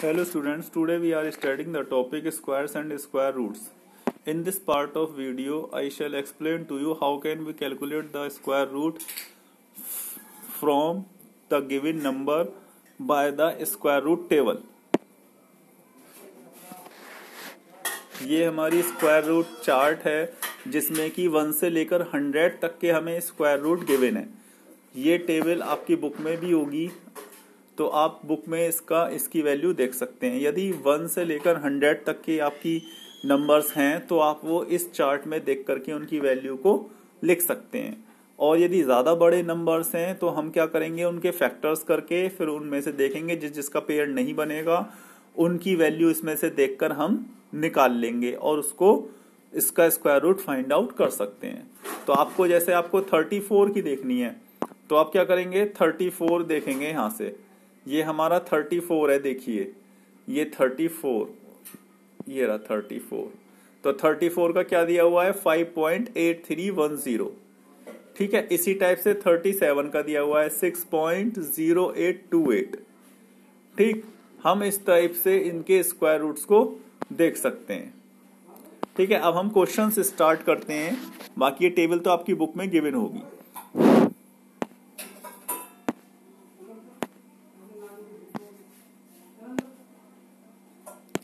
Hello students, today we are studying the topic squares and square roots. In this part of video, I shall explain to you how can we calculate the square root from the given number by the square root table. ये हमारी square route chart है जिसमें कि 1 से लेकर 100 तक के हमें स्क्वायर रूट गिवन है। ये टेबल आपकी बुक में भी होगी, तो आप बुक में इसकी वैल्यू देख सकते हैं। यदि 1 से लेकर 100 तक के आपकी नंबर्स हैं तो आप वो इस चार्ट में देख करके उनकी वैल्यू को लिख सकते हैं। और यदि ज़्यादा बड़े नंबर्स हैं तो हम क्या करेंगे, उनके फैक्टर्स करके फिर उनमें से देखेंगे जिसका पेयर नहीं बनेगा उनकी वैल्यू इसमें से देखकर हम निकाल लेंगे और उसको इसका स्क्वायर रूट फाइंड आउट कर सकते हैं। तो आपको जैसे आपको 34 की देखनी है तो आप क्या करेंगे, 34 देखेंगे यहाँ से। ये हमारा 34 है, देखिए ये 34, ये रहा 34। तो 34 का क्या दिया हुआ है, 5.8310। ठीक है, इसी टाइप से 37 का दिया हुआ है 6.0828। ठीक, हम इस टाइप से इनके स्क्वायर रूट्स को देख सकते हैं। ठीक है, अब हम क्वेश्चंस स्टार्ट करते हैं। बाकी ये टेबल तो आपकी बुक में गिवन होगी।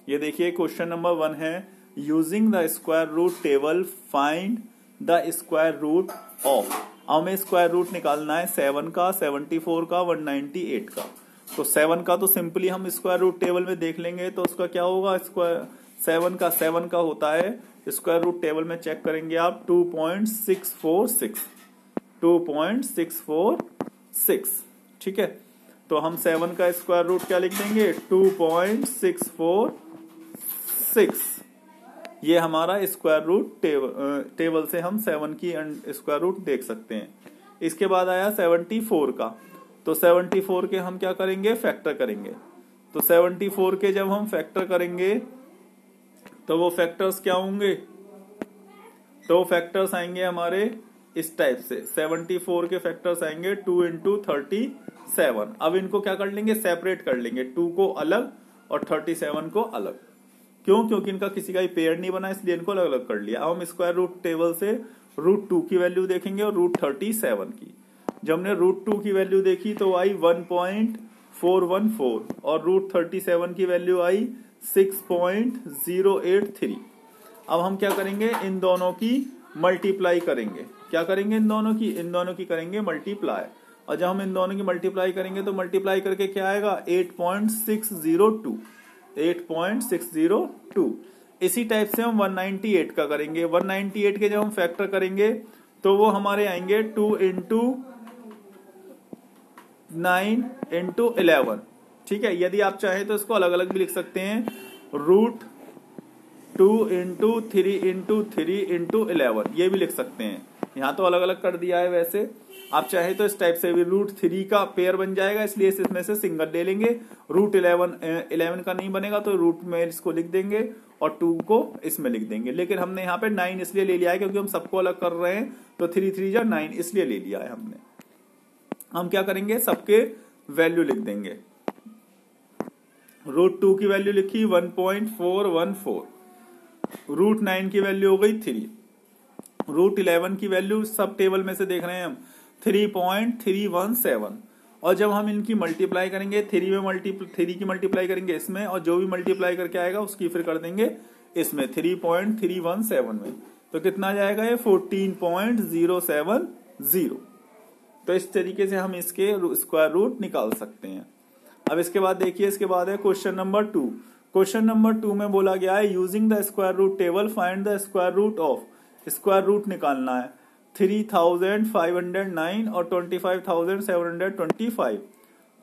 ये देखिए क्वेश्चन नंबर 1 है, using the square root table find the square root of. हमें स्क्वायर रूट निकालना है 7 का, 74 का, 198 का। तो 7 का तो सिंपली हम स्क्वायर रूट टेबल में देख लेंगे, तो उसका क्या होगा, स्क्वायर 7 का होता है, स्क्वायर रूट टेबल में चेक करेंगे आप 2.646। ठीक है, तो हम 7 का स्क्वायर रूट क्या लिख देंगे, 2.646। ये हमारा स्क्वायर रूट टेबल से हम 7 की स्क्वायर रूट देख सकते हैं। इसके बाद आया 74 का, तो 74 के हम क्या करेंगे, फैक्टर करेंगे। तो 74 के जब हम फैक्टर करेंगे तो वो फैक्टर्स क्या होंगे, तो फैक्टर्स आएंगे हमारे इस टाइप से। 74 के फैक्टर्स आएंगे 2 × 37। अब इनको क्या कर लेंगे, सेपरेट कर लेंगे, 2 को अलग और 37 को अलग। क्यों, क्योंकि इनका किसी का ही पेयर नहीं बना, इसलिए इनको अलग अलग कर लिया। अब हम स्क्वायर रूट टेबल से √2 की वैल्यू देखेंगे और √37 की। जब हमने √2 की वैल्यू देखी तो आई 1.414 और √37 की वैल्यू आई 6.083। अब हम क्या करेंगे, इन दोनों की मल्टीप्लाई करेंगे। क्या करेंगे, इन दोनों की करेंगे मल्टीप्लाई। और जब हम इन दोनों की मल्टीप्लाई करेंगे तो मल्टीप्लाई करके क्या आएगा, 8.602। इसी टाइप से हम 198 का करेंगे। 198 के जब हम फैक्टर करेंगे तो वो हमारे आएंगे 2 × 9 × 11। ठीक है, यदि आप चाहें तो इसको अलग अलग भी लिख सकते हैं, √2 × 3 × 3 × 11, ये भी लिख सकते हैं। यहाँ तो अलग अलग कर दिया है, वैसे आप चाहे तो इस टाइप से भी √3 का पेयर बन जाएगा, इसलिए इसमें से सिंगल ले लेंगे। √11 का नहीं बनेगा तो रूट में इसको लिख देंगे और 2 को इसमें लिख देंगे। लेकिन हमने यहाँ पे 9 इसलिए ले लिया है क्योंकि हम सबको अलग कर रहे हैं, तो 3 3 जा 9 इसलिए ले लिया है हमने। हम क्या करेंगे, सबके वैल्यू लिख देंगे। √2 की वैल्यू लिखी 1.414, √9 की वैल्यू हो गई 3, √11 की वैल्यू सब टेबल में से देख रहे हैं हम 3.317। और जब हम इनकी मल्टीप्लाई करेंगे, 3 की मल्टीप्लाई करेंगे इसमें, और जो भी मल्टीप्लाई करके आएगा उसकी फिर कर देंगे इसमें 3.317 में, तो कितना जाएगा ये 14.070। तो इस तरीके से हम इसके स्क्वायर रूट निकाल सकते हैं। अब इसके बाद देखिए, इसके बाद है क्वेश्चन नंबर 2। क्वेश्चन नंबर 2 में बोला गया है, using the square root table find the square root of. Square root निकालना है 3509 और 25725।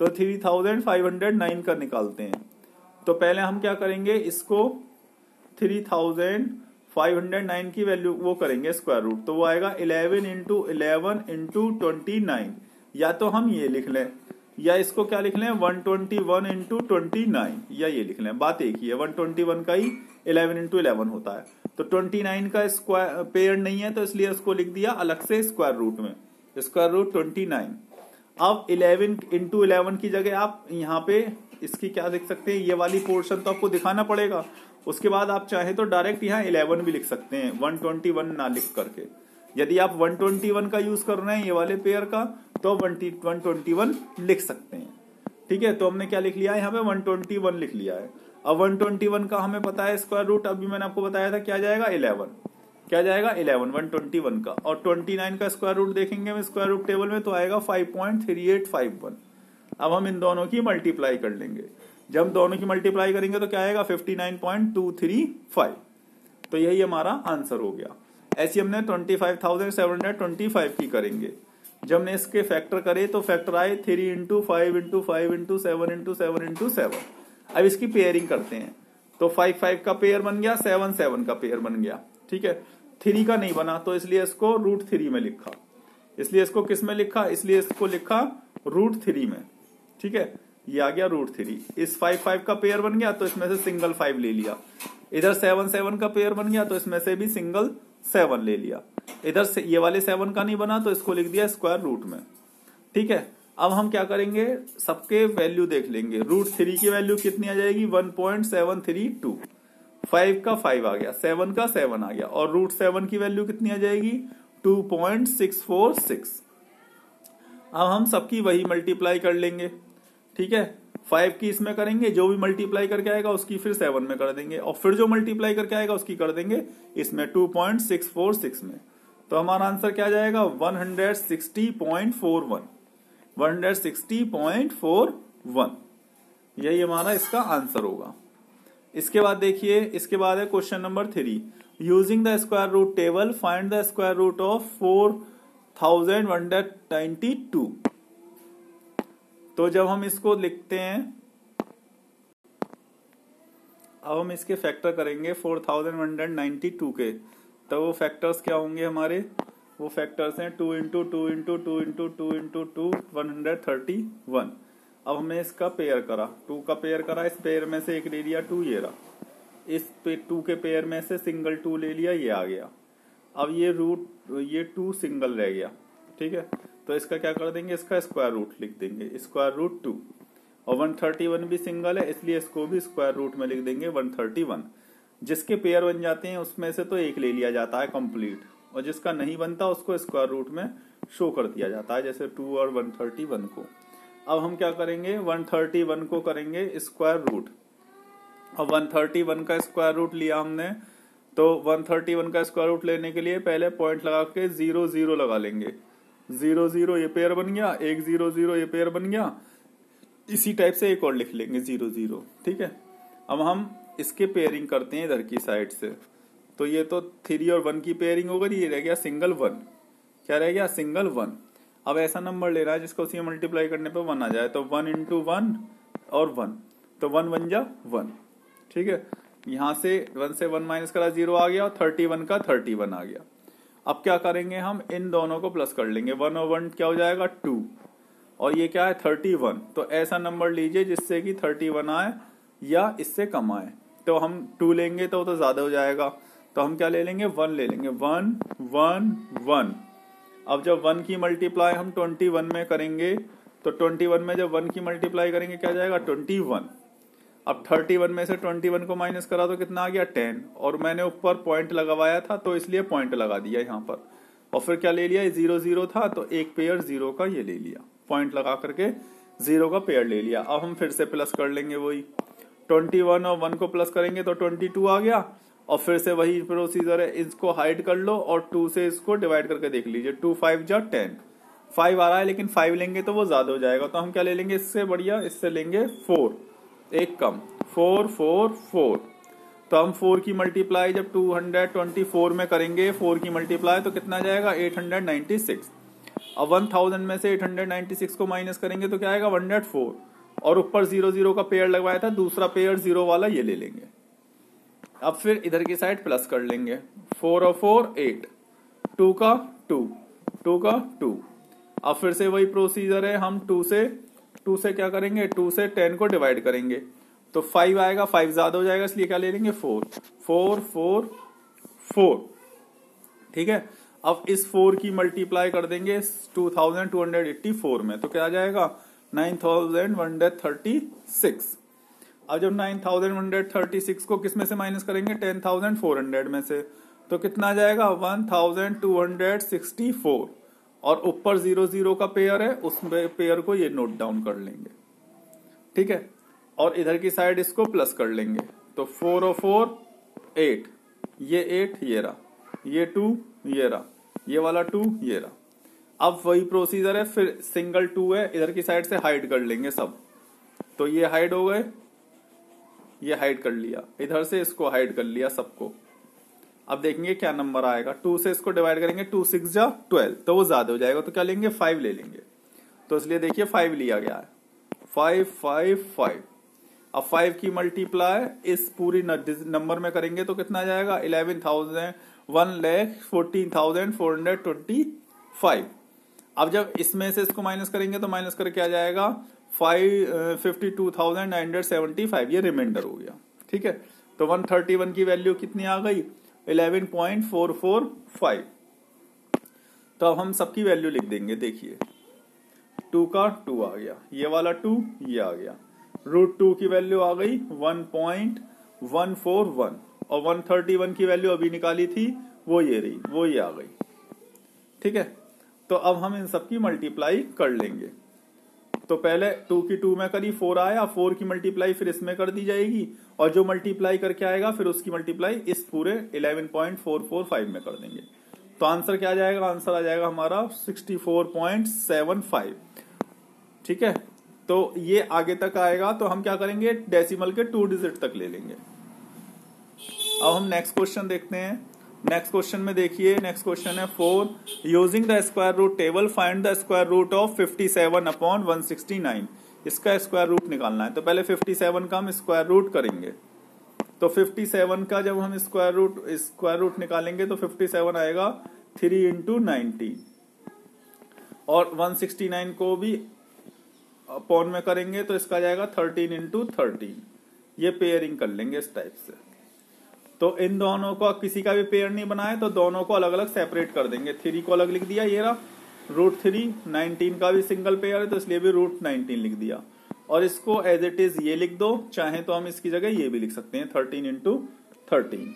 तो 3509 का निकालते हैं। तो पहले हम क्या करेंगे, इसको 3509 की वैल्यू वो करेंगे स्क्वायर रूट, तो वो आएगा 11 × 11 × 29। या तो हम ये लिख लें या इसको क्या लिख लें, 121 × 29, या ये लिख लें, बात एक ही है। 121 का ही 11 × 11 होता है। तो 29 का स्क्वायर पेयर नहीं है तो इसलिए उसको लिख दिया अलग से स्क्वायर रूट में, स्क्वायर रूट 29। अब 11 × 11 की जगह आप यहाँ पे इसकी क्या लिख सकते हैं, ये वाली पोर्शन तो आपको दिखाना पड़ेगा। उसके बाद आप चाहे तो डायरेक्ट यहाँ 11 भी लिख सकते हैं 121 ना लिख करके। यदि आप 121 का यूज कर रहे हैं ये वाले पेयर का तो 121 लिख सकते हैं। ठीक है, तो हमने क्या लिख लिया है यहाँ पे 121 लिख लिया है। अब 121 का हमें पता है स्क्वायर रूट, अभी मैंने आपको बताया था क्या जाएगा 11, क्या जाएगा 11 121 का। और 29 का स्क्वायर रूट देखेंगे हम स्क्वायर रूट टेबल में तो आएगा 5.3851। अब हम इन दोनों की मल्टीप्लाई कर लेंगे। जब हम दोनों की मल्टीप्लाई करेंगे तो क्या आएगा 59.235। तो यही हमारा आंसर हो गया। ऐसी हमने 25,725 की करेंगे। जब हमने इसके फैक्टर करे तो फैक्टर आए 3 into 5 into 5 into 7 into 7 into 7। अब इसकी पेयरिंग करते हैं तो 5 5 का पेयर बन गया, 7 7 का पेयर बन गया। ठीक है, 3 का नहीं बना तो इसलिए इसको √3 में लिखा। इसलिए इसको किस में लिखा, इसलिए इसको लिखा √3 में। ठीक है, ये आ गया √3। इस 5 5 का पेयर बन गया तो इसमें से सिंगल 5 ले लिया। इधर 7 7 का पेयर बन गया तो इसमें से भी सिंगल 7 ले लिया। इधर से ये वाले 7 का नहीं बना तो इसको लिख दिया स्क्वायर रूट में। ठीक है, अब हम क्या करेंगे, सबके वैल्यू देख लेंगे। √3 की वैल्यू कितनी आ जाएगी 1.732। 5 का 5 आ गया, 7 का 7 आ गया, और √7 की वैल्यू कितनी आ जाएगी 2.646। अब हम सबकी वही मल्टीप्लाई कर लेंगे। ठीक है, 5 की इसमें करेंगे, जो भी मल्टीप्लाई करके आएगा उसकी फिर 7 में कर देंगे, और फिर जो मल्टीप्लाई करके आएगा उसकी कर देंगे इसमें 2.646 में। तो हमारा आंसर क्या जाएगा 160.41। 160.41 यही हमारा इसका आंसर होगा। इसके बाद देखिए, इसके बाद है question number 3। Using the square root table find the square root of 4192। तो जब हम इसको लिखते हैं, अब हम इसके फैक्टर करेंगे 4192 के, तो वो फैक्टर्स क्या होंगे हमारे, वो फैक्टर्स हैं 2 इंटू 2 इंटू 2 इंटू 2 इंटू 2 131। अब हमने इसका पेयर करा, 2 का पेयर करा, इस पेयर में से एक ले लिया 2, ये रहा। इस पे 2 के पेयर में से सिंगल 2 ले लिया, ये आ गया। अब ये 2 सिंगल रह गया। ठीक है, तो इसका क्या कर देंगे, इसका स्क्वायर रूट लिख देंगे, स्क्वायर रूट 2। और 131 भी सिंगल है इसलिए इसको भी स्क्वायर रूट में लिख देंगे 131। जिसके पेयर बन जाते हैं उसमें से तो एक ले लिया जाता है कंप्लीट, और जिसका नहीं बनता उसको स्क्वायर रूट में शो कर दिया जाता है, जैसे 2 और 131 को। अब हम क्या करेंगे 131 को करेंगे स्क्वायर रूट, और 131 का स्क्वायर रूट लिया हमने, तो 131 का स्क्वायर रूट लेने के लिए पहले पॉइंट लगा के 0 0 लगा लेंगे। 0 0 ये पेयर बन गया, 1 0 0 ये पेयर बन गया। इसी टाइप से एक और लिख लेंगे 0 0। ठीक है, अब हम इसके पेयरिंग करते हैं इधर की साइड से। तो ये तो 3 और 1 की पेयरिंग हो गई, ये रह गया सिंगल 1। क्या रह गया सिंगल 1। अब ऐसा नंबर ले रहा है जिसको उसी मल्टीप्लाई करने पे 1 आ जाए, तो 1 इंटू 1 और 1, तो 1 बन जा 1। ठीक है, यहां से 1 से 1 माइनस करा 0 आ गया, और 31 का 31 आ गया। अब क्या करेंगे, हम इन दोनों को प्लस कर लेंगे। 1 और 1 क्या हो जाएगा 2, और ये क्या है 31। तो ऐसा नंबर लीजिए जिससे कि 31 आए या इससे कम आए। तो हम 2 लेंगे तो ज्यादा हो जाएगा, तो हम क्या ले लेंगे 1 ले लेंगे, 1 1 1। अब जब 1 की मल्टीप्लाई हम 21 में करेंगे तो 21 में जब 1 की मल्टीप्लाई करेंगे क्या जाएगा 21। अब 31 में से 21 को माइनस करा तो कितना आ गया 10, और मैंने ऊपर पॉइंट लगवाया था तो इसलिए पॉइंट लगा दिया यहाँ पर। और फिर क्या ले लिया 0 0 था तो एक पेयर 0 का ये ले लिया, पॉइंट लगा करके 0 का पेयर ले लिया। अब हम फिर से प्लस कर लेंगे, वही 21 और 1 को प्लस करेंगे तो 22 आ गया, और फिर से वही प्रोसीजर है, इसको हाइड कर लो और 2 से इसको डिवाइड करके देख लीजिए। 2 5 जा 10, 5 आ रहा है लेकिन 5 लेंगे तो वो ज्यादा हो जाएगा, तो हम क्या ले लेंगे इससे बढ़िया, इससे लेंगे 4, एक कम 4 4 4। तो हम 4 की मल्टीप्लाई जब 224 में करेंगे 4 की मल्टीप्लाई तो कितना जाएगा 896। अब 1000 में से 896 को माइनस करेंगे तो क्या आएगा 104, और ऊपर 0 0 का पेयर लगवाया था, दूसरा पेयर 0 वाला ये ले लेंगे। अब फिर इधर की साइड प्लस कर लेंगे, 4 और 4 8, 2 का 2, 2 का 2। अब फिर से वही प्रोसीजर है, हम 2 से क्या करेंगे 2 से 10 को डिवाइड करेंगे तो 5 आएगा, 5 ज्यादा हो जाएगा इसलिए क्या ले लेंगे 4 4 4 4। ठीक है, अब इस 4 की मल्टीप्लाई कर देंगे 2284 में तो क्या आ जाएगा 9136। अब जब 9136 को किस में से माइनस करेंगे, 10400 में से, तो कितना आ जाएगा 1264, और ऊपर 00 का पेयर है, उस पेयर को ये नोट डाउन कर लेंगे, ठीक है। और इधर की साइड इसको प्लस कर लेंगे, तो 4 और 4 8, ये 8 ये रहा, ये 2 ये रहा, ये वाला 2 ये रहा। अब वही प्रोसीजर है, फिर सिंगल 2 है, इधर की साइड से हाइड कर लेंगे सब, तो ये हाइड हो गए, ये हाइड कर लिया, इधर से इसको हाइड कर लिया सबको। अब देखेंगे क्या नंबर आएगा, 2 से इसको डिवाइड करेंगे, 2 6 जा 12, तो वो ज्यादा हो जाएगा, तो क्या लेंगे 5 ले लेंगे, तो इसलिए देखिए 5 लिया गया है, 5 5 5। अब 5 की मल्टीप्लाई इस पूरी नंबर में करेंगे तो कितना जाएगा 1,14,425। अब जब इसमें से इसको माइनस करेंगे तो माइनस करके आ जाएगा 52,975, ये रिमाइंडर हो गया, ठीक है। तो 131 की वैल्यू कितनी आ गई 11.445। तो अब हम सबकी वैल्यू लिख देंगे, देखिए 2 का 2 आ गया, ये वाला 2 ये आ गया, √2 की वैल्यू आ गई 1.141, और 131 की वैल्यू अभी निकाली थी वो ये रही, वो ये आ गई, ठीक है। तो अब हम इन सबकी मल्टीप्लाई कर लेंगे, तो पहले 2 की 2 में करी 4 आया, 4 की मल्टीप्लाई फिर इसमें कर दी जाएगी, और जो मल्टीप्लाई करके आएगा फिर उसकी मल्टीप्लाई इस पूरे 11.445 में कर देंगे। तो आंसर क्या आ जाएगा, आंसर आ जाएगा हमारा 64.75, ठीक है। तो ये आगे तक आएगा, तो हम क्या करेंगे डेसिमल के 2 डिजिट तक ले लेंगे। अब हम नेक्स्ट क्वेश्चन देखते हैं। नेक्स्ट क्वेश्चन में देखिए, नेक्स्ट क्वेश्चन है 4, using the square root table find the square root of 57/169। इसका स्क्वायर रूट निकालना है, तो पहले 57 का हम स्क्वायर रूट करेंगे। तो 57 का जब हम स्क्वायर रूट निकालेंगे तो 57 आएगा 3 × 19, और 169 को भी अपॉन में करेंगे तो इसका जाएगा 13 × 13। ये पेयरिंग कर लेंगे इस टाइप से। तो इन दोनों को किसी का भी पेयर नहीं बनाए तो दोनों को अलग अलग सेपरेट कर देंगे। 3 को अलग लिख दिया, ये रहा √3, 19 का भी सिंगल पेयर है तो इसलिए भी √19 लिख दिया, और इसको एज इट इज ये लिख दो, चाहे तो हम इसकी जगह ये भी लिख सकते हैं 13 × 13।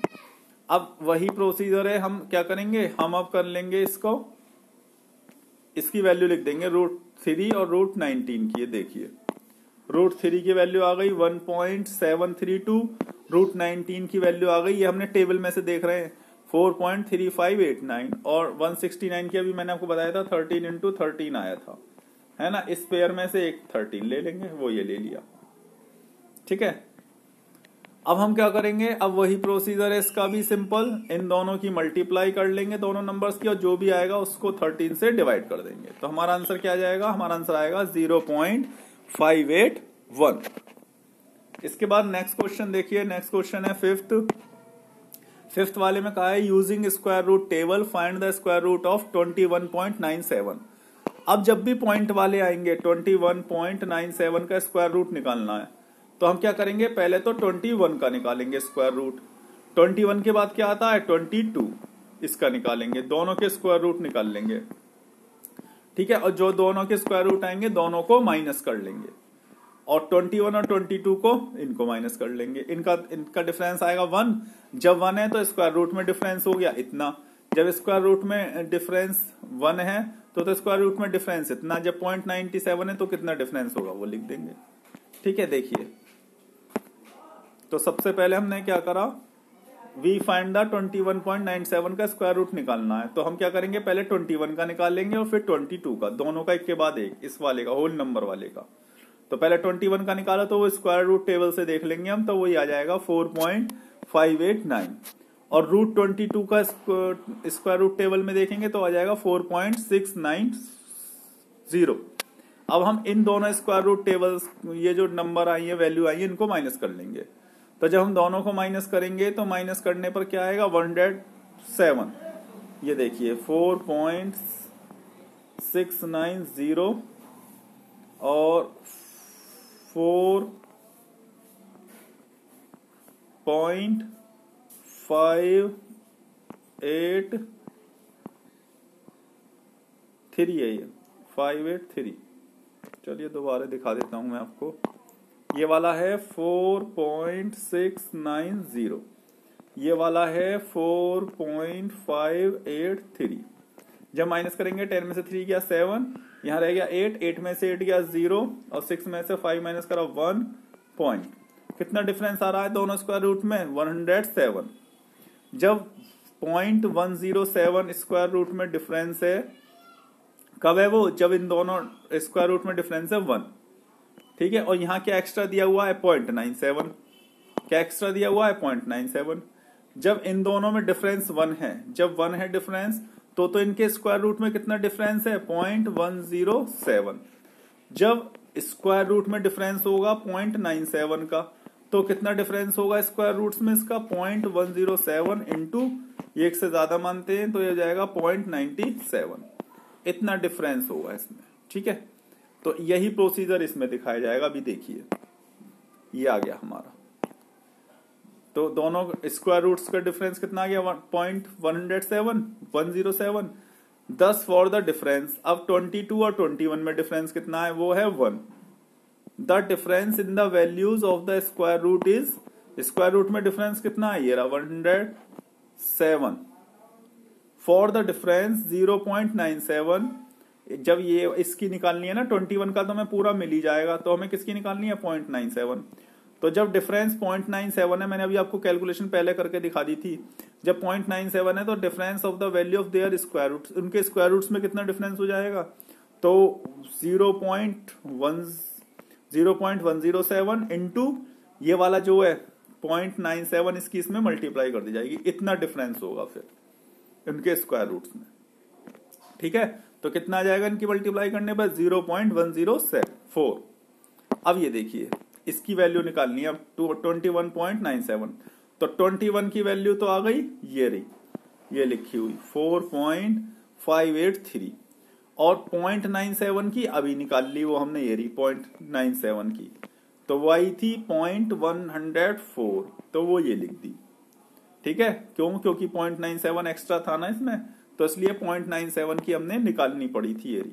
अब वही प्रोसीजर है, हम क्या करेंगे, हम अब कर लेंगे इसको, इसकी वैल्यू लिख देंगे √3 और √19 की। देखिए √3 की वैल्यू आ गई 1.732, √19 की वैल्यू आ गई, ये हमने टेबल में से देख रहे हैं 4.3589, और 169 की अभी मैंने आपको बताया था 13 × 13 आया था, है ना। इस पेयर में से एक 13 ले लेंगे, वो ये ले लिया, ठीक है। अब हम क्या करेंगे, अब वही प्रोसीजर है इसका भी सिंपल, इन दोनों की मल्टीप्लाई कर लेंगे दोनों नंबर्स की, और जो भी आएगा उसको 13 से डिवाइड कर देंगे। तो हमारा आंसर क्या जाएगा, हमारा आंसर आएगा 0.581। इसके बाद नेक्स्ट क्वेश्चन देखिए, नेक्स्ट क्वेश्चन है 5th वाले में कहा है using square root table find the square root of 21.97। अब जब भी पॉइंट वाले आएंगे 21.97 का स्क्वायर रूट निकालना है, तो हम क्या करेंगे, पहले तो 21 का निकालेंगे स्क्वायर रूट, 21 के बाद क्या आता है 22, इसका निकालेंगे, दोनों के स्क्वायर रूट निकाल लेंगे, ठीक है। और जो दोनों के स्क्वायर रूट आएंगे दोनों को माइनस कर लेंगे, और 21 और 22 को इनको माइनस कर लेंगे, इनका डिफरेंस आएगा 1। जब 1 है तो स्क्वायर रूट में डिफरेंस हो गया इतना, जब स्क्वायर रूट में डिफरेंस 1 है तो स्क्वायर रूट में डिफरेंस इतना, जब 0.97 है तो कितना डिफरेंस होगा वो लिख देंगे, ठीक है। देखिए तो सबसे पहले हमने क्या करा, वी फाइंड द 21.97 का स्क्वायर रूट निकालना है, तो हम क्या करेंगे, पहले 21 का निकालेंगे और फिर 22 का, दोनों का एक के बाद एक, इस वाले का, होल नंबर वाले का। तो पहले 21 का निकाला तो वो स्क्वायर रूट टेबल से देख लेंगे हम, तो वही आ जाएगा 4.589, और √22 का स्क्वायर रूट टेबल में देखेंगे तो आ जाएगा 4.690। अब हम इन दोनों स्क्वायर रूट टेबल्स, ये जो नंबर आई है, वैल्यू आई है, इनको माइनस कर लेंगे। तो जब हम दोनों को माइनस करेंगे तो माइनस करने पर क्या आएगा 107, ये देखिए 4.690 और 4.583 है, ये 583। चलिए दोबारा दिखा देता हूं मैं आपको, ये वाला है 4.690, ये वाला है 4.583। जब माइनस करेंगे 10 में से 3 गया 7, यहाँ रह गया 8 में से 8 गया 0 और 6 में से 5 माइनस करा 1 पॉइंट। कितना डिफरेंस आ रहा है दोनों स्क्वायर रूट में? 107। जब 0.107 स्क्वायर रूट में डिफरेंस है, कब है वो? जब इन दोनों स्क्वायर रूट में डिफरेंस है 1, ठीक है। और यहाँ क्या एक्स्ट्रा दिया हुआ है? 0.97। क्या एक्स्ट्रा दिया हुआ है? 0.97। जब इन दोनों में डिफरेंस 1 है, जब 1 है डिफरेंस, तो इनके स्क्वायर रूट में कितना डिफरेंस है? 0.107। जब स्क्वायर रूट में डिफरेंस होगा 0.97 का, तो कितना डिफरेंस होगा स्क्वायर रूट्स में इसका? 0.107 इंटू, ये एक से ज्यादा मानते हैं तो ये हो जाएगा 0.97। इतना डिफरेंस होगा इसमें, ठीक है। तो यही प्रोसीजर इसमें दिखाया जाएगा। अभी देखिए, ये आ गया हमारा। तो दोनों स्क्वायर रूट्स का डिफरेंस कितना आ गया? 107। 10 फॉर द डिफरेंस। अब 22 और 21 में डिफरेंस कितना है? वो है 1। The difference in the values of the square root is, square root में डिफरेंस कितना है? ये रहा 107। For the difference 0.97। जब ये इसकी निकालनी है ना 21 का, तो हमें पूरा मिल ही जाएगा, तो हमें किसकी निकालनी है? 0.97। तो जब डिफरेंस 0.97 है, मैंने अभी आपको कैलकुलेशन पहले करके दिखा दी थी, जब 0.97 है तो difference of the value of their square roots, उनके स्क्वायर रूट्स में कितना डिफरेंस हो जाएगा? तो 0.107 इंटू ये वाला जो है 0.97, इसकी इसमें मल्टीप्लाई कर दी जाएगी। इतना डिफरेंस होगा फिर उनके स्क्वायर रूट्स में, ठीक है। तो कितना आ जाएगा इनकी मल्टीप्लाई करने पर? 0.104। अब ये देखिए, इसकी वैल्यू निकालनी है अब 21.97। तो 21 की वैल्यू तो आ गई, ये रही, ये लिखी हुई 4.583। और 0.97 की अभी निकाल ली वो हमने, ये रही 0.97 की, तो वो आई थी 0.104, तो वो ये लिख दी, ठीक है। क्यों? क्योंकि 0.97 एक्स्ट्रा था ना इसमें, तो इसलिए 0.97 की हमने निकालनी पड़ी थी, ये रही।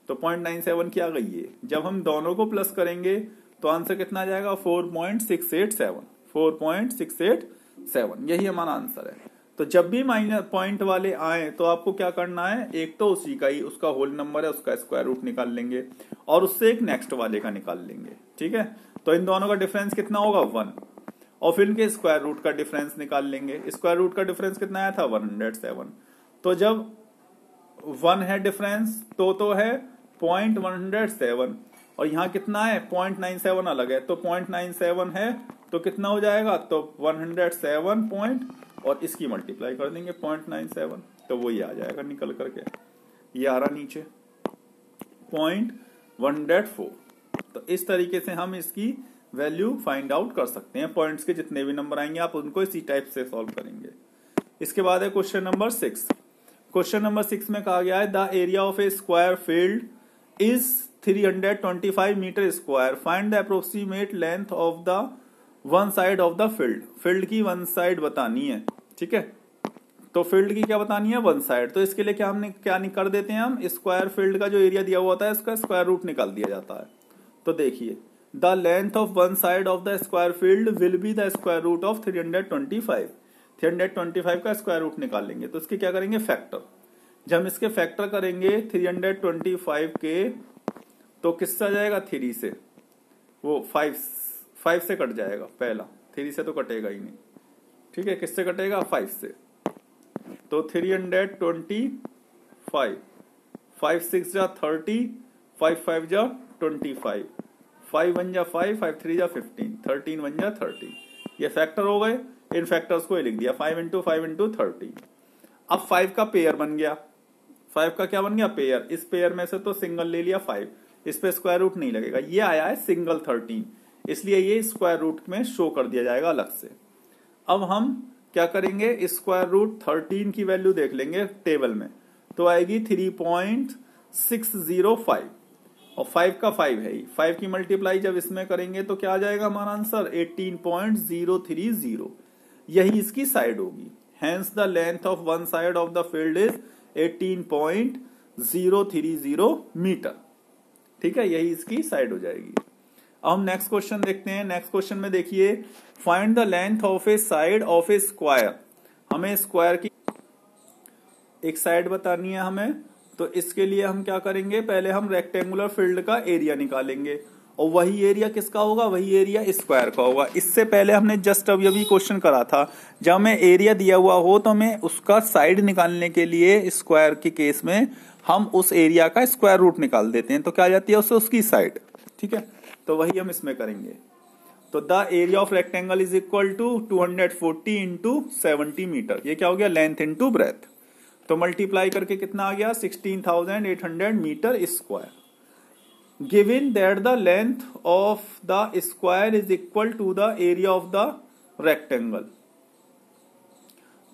तो 0.97 की आ गई है। जब हम दोनों को प्लस करेंगे तो आंसर कितना आ जाएगा? 4.687। यही हमारा आंसर है। तो जब भी माइनस पॉइंट वाले आए तो आपको क्या करना है? एक तो उसी का ही, उसका होल नंबर है, उसका स्क्वायर रूट निकाल लेंगे, और उससे एक नेक्स्ट वाले का निकाल लेंगे, ठीक है। तो इन दोनों का डिफरेंस कितना होगा? 1। और फिर इनके स्क्वायर रूट का डिफरेंस निकाल लेंगे। स्क्वायर रूट का डिफरेंस कितना आया था? 107। तो जब 1 है डिफरेंस, तो है 0.107, और यहाँ कितना है? 0.97 अलग है, तो 0.97 है तो कितना हो जाएगा? तो 107 पॉइंट, और इसकी मल्टीप्लाई कर देंगे 0.97, तो वो ये आ जाएगा निकल करके, ये आ रहा नीचे 0.104। तो इस तरीके से हम इसकी वैल्यू फाइंड आउट कर सकते हैं। पॉइंट्स के जितने भी नंबर आएंगे आप उनको इसी टाइप से सॉल्व करेंगे। इसके बाद है क्वेश्चन नंबर 6। क्वेश्चन नंबर 6 में कहा गया है the area of a square field is 325 metre square, find the approximate length of the one side of the field. Field की वन साइड बतानी है, ठीक है। तो फील्ड की क्या बतानी है? One side. तो इसके लिए क्या हमने क्या कर देते हैं? हम स्क्वायर फील्ड का जो एरिया दिया हुआ होता है उसका स्क्वायर रूट निकाल दिया जाता है। तो देखिए, the length of one side of the square field will be the square root of 325। 325 का स्क्वायर रूट निकालेंगे तो इसके क्या करेंगे? फैक्टर। जब हम इसके फैक्टर करेंगे 325 के, तो किससे आ जाएगा? 3 से। वो 5 से कट जाएगा पहला, 3 से तो कटेगा ही नहीं, ठीक है। किससे कटेगा? 5 से। तो 325, 5 6 जा 30, 5 5 जा 25, 5 1 जा 5, 5 3 जा 15, 13 1 जा 30। ये फैक्टर हो गए। इन फैक्टर्स को लिख दिया 5 इंटू 5 इंटू 30। अब 5 का पेयर बन गया। 5 का क्या बन गया? पेयर। इस पेयर में से तो सिंगल ले लिया 5, इस पे स्क्वायर रूट नहीं लगेगा। ये आया है सिंगल 13, इसलिए ये स्क्वायर रूट में शो कर दिया जाएगा अलग से। अब हम क्या करेंगे? स्क्वायर रूट 13 की वैल्यू देख लेंगे टेबल में, तो आएगी 3.605, और 5 का 5 है ही। 5 की मल्टीप्लाई जब इसमें करेंगे तो क्या आ जाएगा हमारा आंसर? 18.030। यही इसकी साइड होगी। Hence the length of one side of the field is 18.030 metre, ठीक है। यही इसकी साइड हो जाएगी। अब हम नेक्स्ट क्वेश्चन देखते हैं। नेक्स्ट क्वेश्चन में देखिए, find the length of A side of a square. हमें स्क्वायर की एक साइड बतानी है हमें, तो इसके लिए हम क्या करेंगे, पहले हम रेक्टेंगुलर फील्ड का एरिया निकालेंगे, और वही एरिया किसका होगा, वही एरिया स्क्वायर का होगा। इससे पहले हमने जस्ट अभी क्वेश्चन करा था, जब हमें एरिया दिया हुआ हो तो हमें उसका साइड निकालने के लिए स्क्वायर के केस में हम उस एरिया का स्क्वायर रूट निकाल देते हैं, तो क्या आ जाती है उससे उसकी साइड। ठीक है, तो वही हम इसमें करेंगे। तो the area of rectangle is equal to 240 into 70 metre. ये क्या हो गया, लेंथ इंटू ब्रेथ। तो मल्टीप्लाई करके कितना आ गया, 16,800 metre square. Given that the length of the square is equal to the area of the rectangle.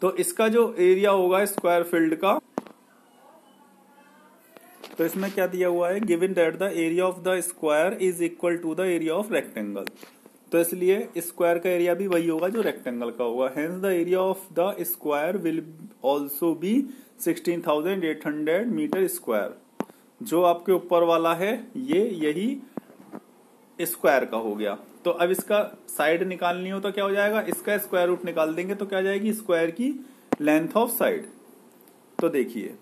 तो इसका जो एरिया होगा स्क्वायर फील्ड का, तो इसमें क्या दिया हुआ है, given that the area of the square is equal to the area of rectangle. तो इसलिए स्क्वायर का एरिया भी वही होगा जो रेक्टेंगल का होगा। Hence the area of the square will also be 16,800 metre square. जो आपके ऊपर वाला है ये यही स्क्वायर का हो गया। तो अब इसका साइड निकालनी हो तो क्या हो जाएगा, इसका स्क्वायर रूट निकाल देंगे तो क्या आ जाएगी, स्क्वायर की लेंथ ऑफ साइड। तो देखिए,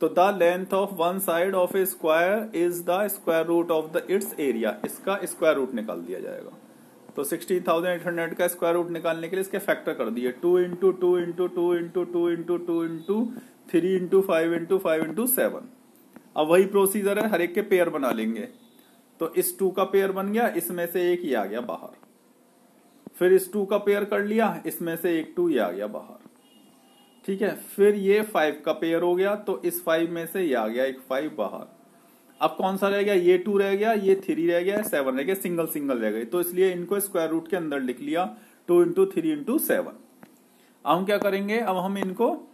तो the length of one side of a square is the square root of the its area. इसका स्क्वायर रूट निकाल दिया जाएगा। तो 16,800 का स्क्वायर रूट निकालने के लिए इसके फैक्टर कर दिए, 2 into 2 into 2 into 2 into 2 into 3 into 5 into 5 into 7। अब वही प्रोसीजर है, हर एक के पेयर बना लेंगे। तो इस 2 का पेयर बन गया, इसमें से एक ही आ गया बाहर। फिर इस 2 का पेयर कर लिया, इसमें से एक 2 ये आ गया बाहर। ठीक है, फिर ये 5 का पेयर हो गया, तो इस 5 में से ये आ गया एक 5 बाहर। अब कौन सा रह गया, ये 2 रह गया, ये 3 रह गया, 7 रह गया, सिंगल सिंगल रह गई। तो इसलिए इनको स्क्वायर रूट के अंदर लिख लिया, 2 इंटू 3 इंटू 7। अब हम क्या करेंगे, अब हम इनको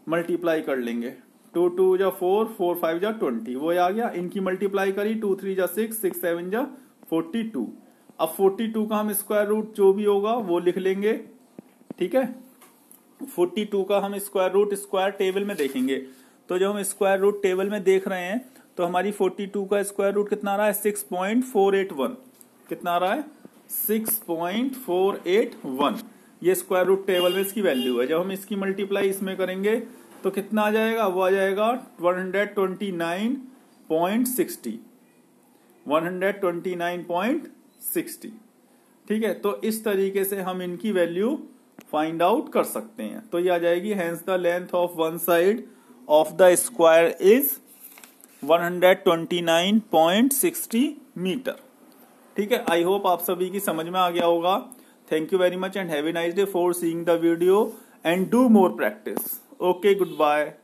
मल्टीप्लाई कर लेंगे। 2 2 जा 4, 4 5 जा 20, वो आ गया। इनकी मल्टीप्लाई करी, 2 3 जा 6, 6 7 जा 42। अब 42 का हम स्क्वायर रूट जो भी होगा वो लिख लेंगे। ठीक है, 42 का हम स्क्वायर रूट स्क्वायर टेबल में देखेंगे। तो जब हम स्क्वायर रूट टेबल में देख रहे हैं तो हमारी 42 का स्क्वायर रूट कितना आ रहा है, 6.481। कितना आ रहा है, 6.481। ये स्क्वायर रूट टेबल में इसकी वैल्यू है। जब हम इसकी मल्टीप्लाई इसमें करेंगे तो कितना आ जाएगा, वो आ जाएगा 129.60। 129.60। ठीक है, तो इस तरीके से हम इनकी वैल्यू फाइंड आउट कर सकते हैं। तो ये आ जाएगी, hence the length of one side of the square is 129.60 metre. ठीक है, आई होप आप सभी की समझ में आ गया होगा। Thank you very much and have a nice day for seeing the video and do more practice. Okay, good bye.